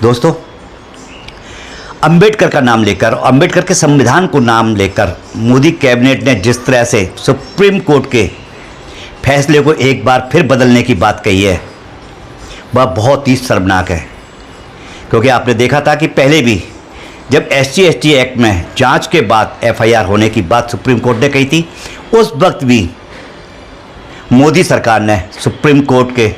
दोस्तों, अंबेडकर का नाम लेकर, अंबेडकर के संविधान को नाम लेकर मोदी कैबिनेट ने जिस तरह से सुप्रीम कोर्ट के फैसले को एक बार फिर बदलने की बात कही है, वह बहुत ही शर्मनाक है। क्योंकि आपने देखा था कि पहले भी जब SC/ST एक्ट में जांच के बाद FIR होने की बात सुप्रीम कोर्ट ने कही थी, उस वक्त भी मोदी सरकार ने सुप्रीम कोर्ट के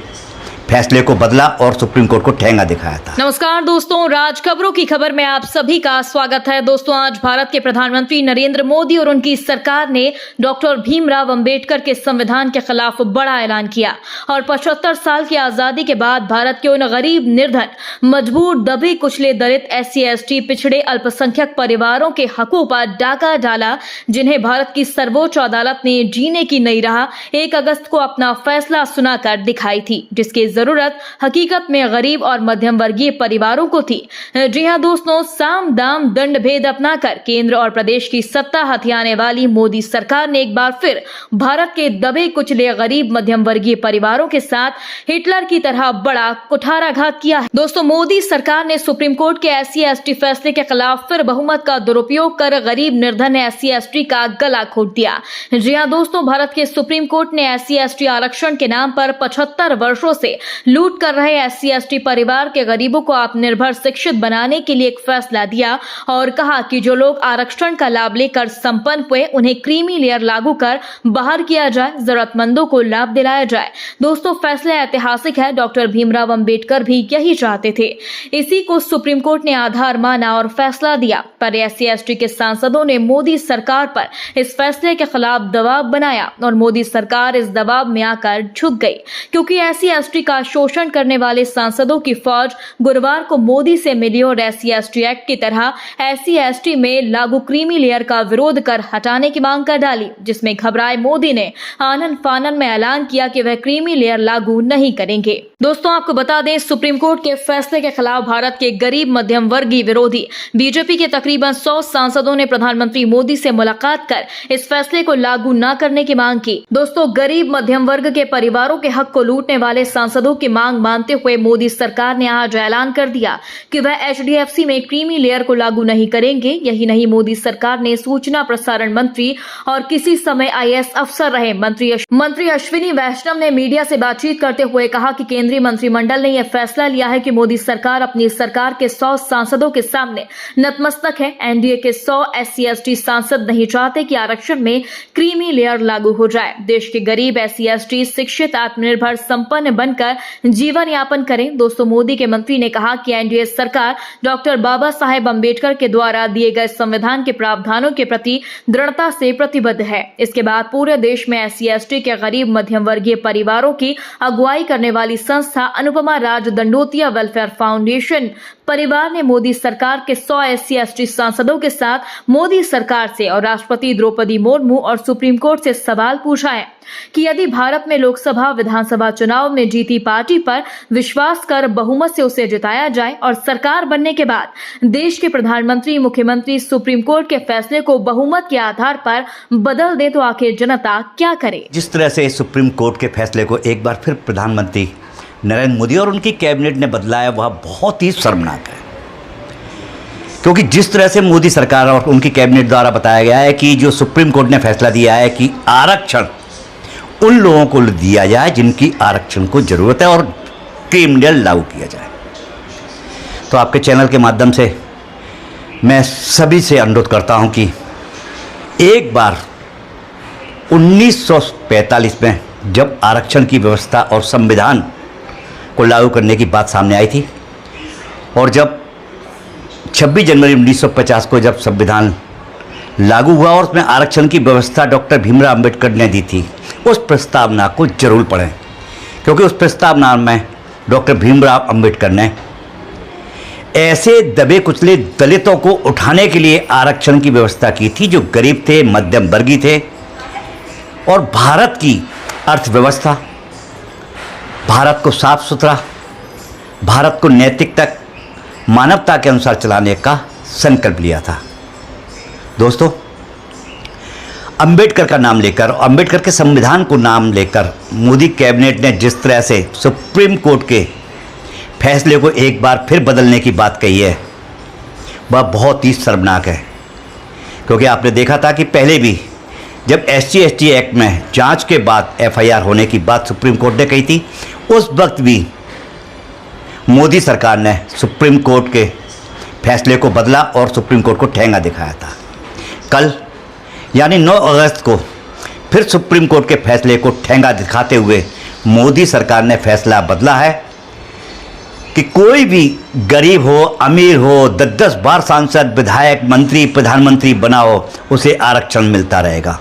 फैसले को बदला और सुप्रीम कोर्ट को ठेंगा दिखाया था। नमस्कार दोस्तों, राज खबरों की खबर में आप सभी का स्वागत है। दोस्तों, आज भारत के प्रधानमंत्री नरेंद्र मोदी और उनकी सरकार ने डॉक्टर भीमराव अंबेडकर के संविधान के खिलाफ बड़ा ऐलान किया और 75 साल की आजादी के बाद भारत के उन गरीब, निर्धन, मजबूर, दबे कुचले, दलित, SC/ST, पिछड़े, अल्पसंख्यक परिवारों के हकों पर डाका डाला, जिन्हें भारत की सर्वोच्च अदालत ने जीने की नई राह 1 अगस्त को अपना फैसला सुनाकर दिखाई थी, जिसकी जरूरत हकीकत में गरीब और मध्यम वर्गीय परिवारों को थी। जी हां दोस्तों, साम दाम दंड भेद अपनाकर केंद्र और प्रदेश की सत्ता हथियाने वाली मोदी सरकार ने एक बार फिर भारत के दबे कुचले, गरीब, मध्यम वर्गीय परिवारों के साथ हिटलर की तरह बड़ा कुठाराघात किया है। दोस्तों, मोदी सरकार ने सुप्रीम कोर्ट के SC/ST फैसले के खिलाफ फिर बहुमत का दुरुपयोग कर गरीब, निर्धन SC/ST का गला घोट दिया। जी हां दोस्तों, भारत के सुप्रीम कोर्ट ने SC/ST आरक्षण के नाम पर 75 वर्षों से लूट कर रहे SC/ST परिवार के गरीबों को आत्मनिर्भर शिक्षित बनाने के लिए एक फैसला दिया और कहा कि जो लोग आरक्षण का लाभ लेकर संपन्न हुए, उन्हें क्रीमी लेयर लागू कर बाहर किया जाए, जरूरतमंदों को लाभ दिलाया जाए। दोस्तों, फैसला ऐतिहासिक है। डॉक्टर भीमराव अंबेडकर भी यही चाहते थे। इसी को सुप्रीम कोर्ट ने आधार माना और फैसला दिया, पर SC/ST के सांसदों ने मोदी सरकार पर इस फैसले के खिलाफ दबाव बनाया और मोदी सरकार इस दबाव में आकर झुक गई, क्योंकि SC/ST का शोषण करने वाले सांसदों की फौज गुरुवार को मोदी से मिली और SC/ST एक्ट की तरह SC/ST में लागू क्रीमी लेयर का विरोध कर हटाने की मांग कर डाली, जिसमें घबराए मोदी ने आनन फानन में ऐलान किया कि वह क्रीमी लेयर लागू नहीं करेंगे। दोस्तों, आपको बता दें, सुप्रीम कोर्ट के फैसले के खिलाफ भारत के गरीब, मध्यम वर्गीय विरोधी बीजेपी के तकरीबन 100 सांसदों ने प्रधानमंत्री मोदी से मुलाकात कर इस फैसले को लागू न करने की मांग की। दोस्तों, गरीब, मध्यम वर्ग के परिवारों के हक को लूटने वाले सांसदों की मांग मानते हुए मोदी सरकार ने आज ऐलान कर दिया कि वह HDFC में क्रीमी लेयर को लागू नहीं करेंगे। यही नहीं, मोदी सरकार ने सूचना प्रसारण मंत्री और किसी समय IAS अफसर रहे मंत्री अश्विनी वैष्णव ने मीडिया से बातचीत करते हुए कहा कि केंद्रीय मंत्रिमंडल ने यह फैसला लिया है कि मोदी सरकार अपनी सरकार के 100 सांसदों के सामने नतमस्तक है। NDA के 100 SC/ST सांसद नहीं चाहते कि आरक्षण में क्रीमी लेयर लागू हो जाए। देश के गरीब SC/ST शिक्षित, आत्मनिर्भर, संपन्न बनकर जीवन यापन करें। दोस्तों, मोदी के मंत्री ने कहा कि NDA सरकार डॉक्टर बाबा साहेब अंबेडकर के द्वारा दिए गए संविधान के प्रावधानों के प्रति दृढ़ता से प्रतिबद्ध है। इसके बाद पूरे देश में SC/ST के गरीब, मध्यम वर्गीय परिवारों की अगुवाई करने वाली संस्था अनुपमा राज दंडोतिया वेलफेयर फाउंडेशन परिवार ने मोदी सरकार के 100 SC/ST सांसदों के साथ मोदी सरकार से और राष्ट्रपति द्रौपदी मुर्मू और सुप्रीम कोर्ट से सवाल पूछा है कि यदि भारत में लोकसभा, विधानसभा चुनाव में जीती पार्टी पर विश्वास कर बहुमत से उसे जिताया जाए और सरकार बनने के बाद देश के प्रधानमंत्री, मुख्यमंत्री सुप्रीम कोर्ट के फैसले को बहुमत के आधार पर बदल दे, तो आखिर जनता क्या करे। जिस तरह से सुप्रीम कोर्ट के फैसले को एक बार फिर प्रधानमंत्री नरेंद्र मोदी और उनकी कैबिनेट ने बदला है, वह बहुत ही शर्मनाक है। क्योंकि जिस तरह से मोदी सरकार और उनकी कैबिनेट द्वारा बताया गया है कि जो सुप्रीम कोर्ट ने फैसला दिया है कि आरक्षण उन लोगों को दिया जाए जिनकी आरक्षण को जरूरत है और क्रिमिनल लागू किया जाए, तो आपके चैनल के माध्यम से मैं सभी से अनुरोध करता हूं कि एक बार 1945 में जब आरक्षण की व्यवस्था और संविधान को लागू करने की बात सामने आई थी और जब 26 जनवरी 1950 को जब संविधान लागू हुआ और उसमें आरक्षण की व्यवस्था डॉक्टर भीमराव अंबेडकर ने दी थी, उस प्रस्तावना को जरूर पढ़ें, क्योंकि उस प्रस्तावना में डॉक्टर भीमराव अंबेडकर ने ऐसे दबे कुचले दलितों को उठाने के लिए आरक्षण की व्यवस्था की थी जो गरीब थे, मध्यम वर्गीय थे और भारत की अर्थव्यवस्था, भारत को साफ सुथरा, भारत को नैतिकता, मानवता के अनुसार चलाने का संकल्प लिया था। दोस्तों, अंबेडकर का नाम लेकर, अंबेडकर के संविधान को नाम लेकर मोदी कैबिनेट ने जिस तरह से सुप्रीम कोर्ट के फैसले को एक बार फिर बदलने की बात कही है, वह बहुत ही शर्मनाक है। क्योंकि आपने देखा था कि पहले भी जब SC/ST एक्ट में जांच के बाद FIR होने की बात सुप्रीम कोर्ट ने कही थी, उस वक्त भी मोदी सरकार ने सुप्रीम कोर्ट के फैसले को बदला और सुप्रीम कोर्ट को ठेंगा दिखाया था। कल यानी 9 अगस्त को फिर सुप्रीम कोर्ट के फैसले को ठेंगा दिखाते हुए मोदी सरकार ने फैसला बदला है कि कोई भी गरीब हो, अमीर हो, 10-10 बार सांसद, विधायक, मंत्री, प्रधानमंत्री बना हो, उसे आरक्षण मिलता रहेगा।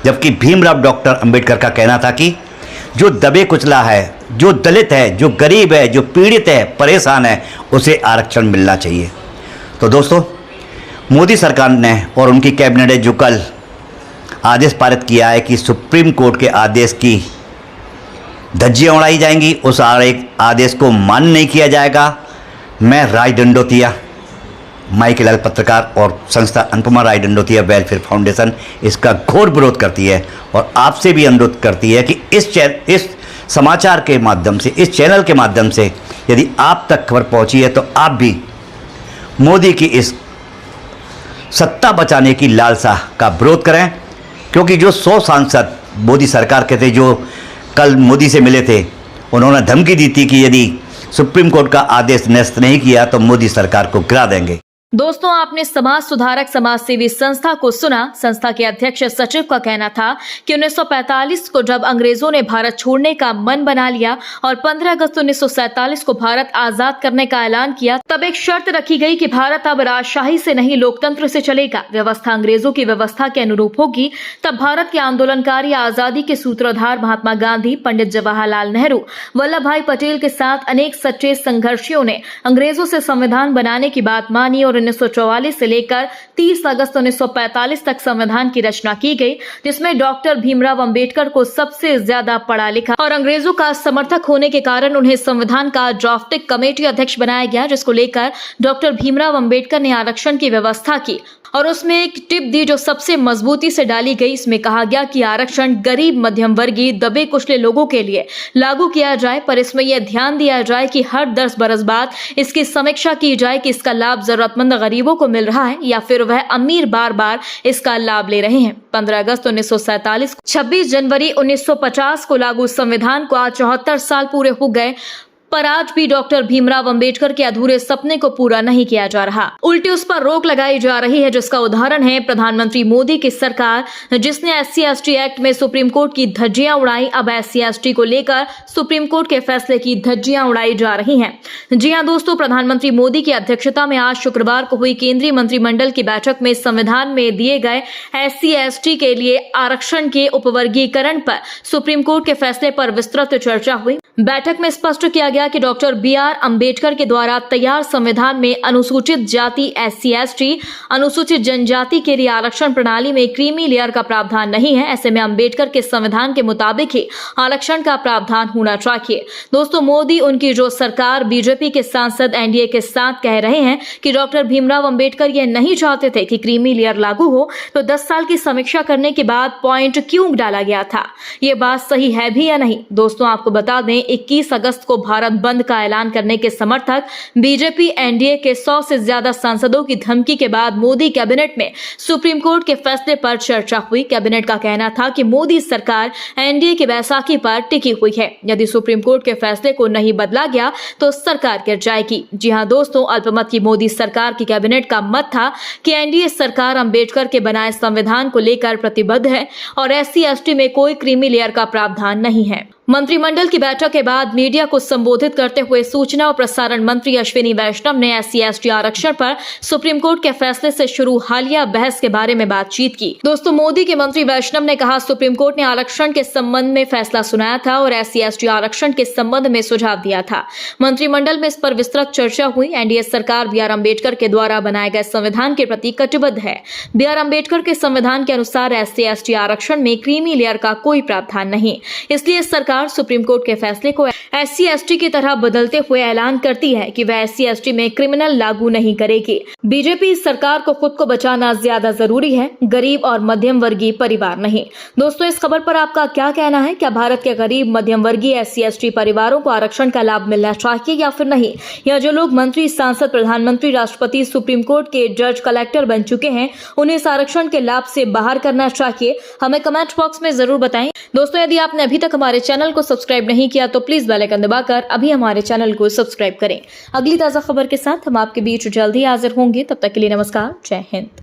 जबकि भीमराव डॉक्टर अंबेडकर का कहना था कि जो दबे कुचला है, जो दलित है, जो गरीब है, जो पीड़ित है, परेशान है, उसे आरक्षण मिलना चाहिए। तो दोस्तों, मोदी सरकार ने और उनकी कैबिनेट ने जो कल आदेश पारित किया है कि सुप्रीम कोर्ट के आदेश की धज्जियाँ उड़ाई जाएंगी, उस आदेश को मान्य नहीं किया जाएगा। मैं राय दंडोतिया, माइकल पत्रकार और संस्था अनुपमा राय दंडोतिया वेलफेयर फाउंडेशन इसका घोर विरोध करती है और आपसे भी अनुरोध करती है कि इस समाचार के माध्यम से, इस चैनल के माध्यम से यदि आप तक खबर पहुंची है तो आप भी मोदी की इस सत्ता बचाने की लालसा का विरोध करें। क्योंकि जो 100 सांसद मोदी सरकार के थे, जो कल मोदी से मिले थे, उन्होंने धमकी दी थी कि यदि सुप्रीम कोर्ट का आदेश निरस्त नहीं किया तो मोदी सरकार को गिरा देंगे। दोस्तों, आपने समाज सुधारक समाज सेवी संस्था को सुना। संस्था के अध्यक्ष सचिव का कहना था कि 1945 को जब अंग्रेजों ने भारत छोड़ने का मन बना लिया और 15 अगस्त 1947 को भारत आजाद करने का ऐलान किया, तब एक शर्त रखी गई कि भारत अब राजशाही से नहीं लोकतंत्र से चलेगा। व्यवस्था अंग्रेजों की व्यवस्था के अनुरूप होगी। तब भारत के आंदोलनकारी, आजादी के सूत्रधार महात्मा गांधी, पंडित जवाहरलाल नेहरू, वल्लभ भाई पटेल के साथ अनेक सच्चे संघर्षियों ने अंग्रेजों से संविधान बनाने की बात मानी और 1944 से लेकर 30 अगस्त 1945 तक संविधान की रचना की गई, जिसमें डॉक्टर भीमराव अंबेडकर को सबसे ज्यादा पढ़ा लिखा और अंग्रेजों का समर्थक होने के कारण उन्हें संविधान का ड्राफ्टिंग कमेटी अध्यक्ष बनाया गया, जिसको लेकर डॉक्टर भीमराव अंबेडकर ने आरक्षण की व्यवस्था की और उसमें एक टिप दी जो सबसे मजबूती से डाली गई। इसमें कहा गया कि आरक्षण गरीब, मध्यम वर्गीय, दबे कुचले लोगों के लिए लागू किया जाए, पर इसमें यह ध्यान दिया जाए कि हर 10 बरस बाद इसकी समीक्षा की जाए कि इसका लाभ जरूरतमंद गरीबों को मिल रहा है या फिर वह अमीर बार बार इसका लाभ ले रहे हैं। 15 अगस्त 1947, 26 जनवरी 1950 को लागू संविधान को आज 74 साल पूरे हो गए, पर आज भी डॉक्टर भीमराव अंबेडकर के अधूरे सपने को पूरा नहीं किया जा रहा। उल्टी उस पर रोक लगाई जा रही है, जिसका उदाहरण है प्रधानमंत्री मोदी की सरकार, जिसने SC/ST एक्ट में सुप्रीम कोर्ट की धज्जियां उड़ाई। अब SC/ST को लेकर सुप्रीम कोर्ट के फैसले की धज्जियां उड़ाई जा रही हैं। जी हां दोस्तों, प्रधानमंत्री मोदी की अध्यक्षता में आज शुक्रवार को हुई केंद्रीय मंत्रिमंडल की बैठक में संविधान में दिए गए SC/ST के लिए आरक्षण के उपवर्गीकरण पर सुप्रीम कोर्ट के फैसले पर विस्तृत चर्चा हुई। बैठक में स्पष्ट किया गया कि डॉक्टर BR अंबेडकर के द्वारा तैयार संविधान में अनुसूचित जाति SC/ST, अनुसूचित जनजाति के लिए आरक्षण प्रणाली में क्रीमी लेयर का प्रावधान नहीं है। ऐसे में अंबेडकर के संविधान के मुताबिक ही आरक्षण का प्रावधान होना चाहिए। दोस्तों, मोदी, उनकी जो सरकार, बीजेपी के सांसद NDA के साथ कह रहे हैं कि डॉक्टर भीमराव अंबेडकर ये नहीं चाहते थे कि क्रीमी लेयर लागू हो, तो 10 साल की समीक्षा करने के बाद पॉइंट क्यों डाला गया था? ये बात सही है भी या नहीं? दोस्तों, आपको बता दें, 21 अगस्त को भारत बंद का ऐलान करने के समर्थक बीजेपी NDA के 100 से ज्यादा सांसदों की धमकी के बाद मोदी कैबिनेट में सुप्रीम कोर्ट के फैसले पर चर्चा हुई। कैबिनेट का कहना था कि मोदी सरकार NDA की बैसाखी पर टिकी हुई है। यदि सुप्रीम कोर्ट के फैसले को नहीं बदला गया तो सरकार गिर जाएगी। जी हां दोस्तों, अल्पमत की मोदी सरकार की कैबिनेट का मत था कि NDA सरकार अंबेडकर के बनाए संविधान को लेकर प्रतिबद्ध है और SC/ST में कोई क्रीमी लेयर का प्रावधान नहीं है। मंत्रिमंडल की बैठक के बाद मीडिया को संबोधित करते हुए सूचना और प्रसारण मंत्री अश्विनी वैष्णव ने SC/ST आरक्षण पर सुप्रीम कोर्ट के फैसले से शुरू हालिया बहस के बारे में बातचीत की। दोस्तों, मोदी के मंत्री वैष्णव ने कहा, सुप्रीम कोर्ट ने आरक्षण के संबंध में फैसला सुनाया था और SC/ST आरक्षण के संबंध में सुझाव दिया था। मंत्रिमंडल में इस पर विस्तृत चर्चा हुई। NDA सरकार BR अंबेडकर के द्वारा बनाए गए संविधान के प्रति कटिबद्ध है। BR अंबेडकर के संविधान के अनुसार SC/ST आरक्षण में क्रीमी लेयर का कोई प्रावधान नहीं, इसलिए सरकार सरकार सुप्रीम कोर्ट के फैसले को SC/ST की तरह बदलते हुए ऐलान करती है कि वह SC/ST में क्रिमिनल लागू नहीं करेगी। बीजेपी सरकार को खुद को बचाना ज्यादा जरूरी है, गरीब और मध्यम वर्गीय परिवार नहीं। दोस्तों, इस खबर पर आपका क्या कहना है? क्या भारत के गरीब मध्यम वर्गीय SC/ST परिवारों को आरक्षण का लाभ मिलना चाहिए या फिर नहीं? या जो लोग मंत्री, सांसद, प्रधानमंत्री, राष्ट्रपति, सुप्रीम कोर्ट के जज, कलेक्टर बन चुके हैं, उन्हें इस आरक्षण के लाभ से बाहर करना चाहिए? हमें कमेंट बॉक्स में जरूर बताएं। दोस्तों, यदि आपने अभी तक हमारे चैनल को सब्सक्राइब नहीं किया तो प्लीज बेल आइकन दबाकर अभी हमारे चैनल को सब्सक्राइब करें। अगली ताजा खबर के साथ हम आपके बीच जल्द ही हाजिर होंगे। तब तक के लिए नमस्कार, जय हिंद।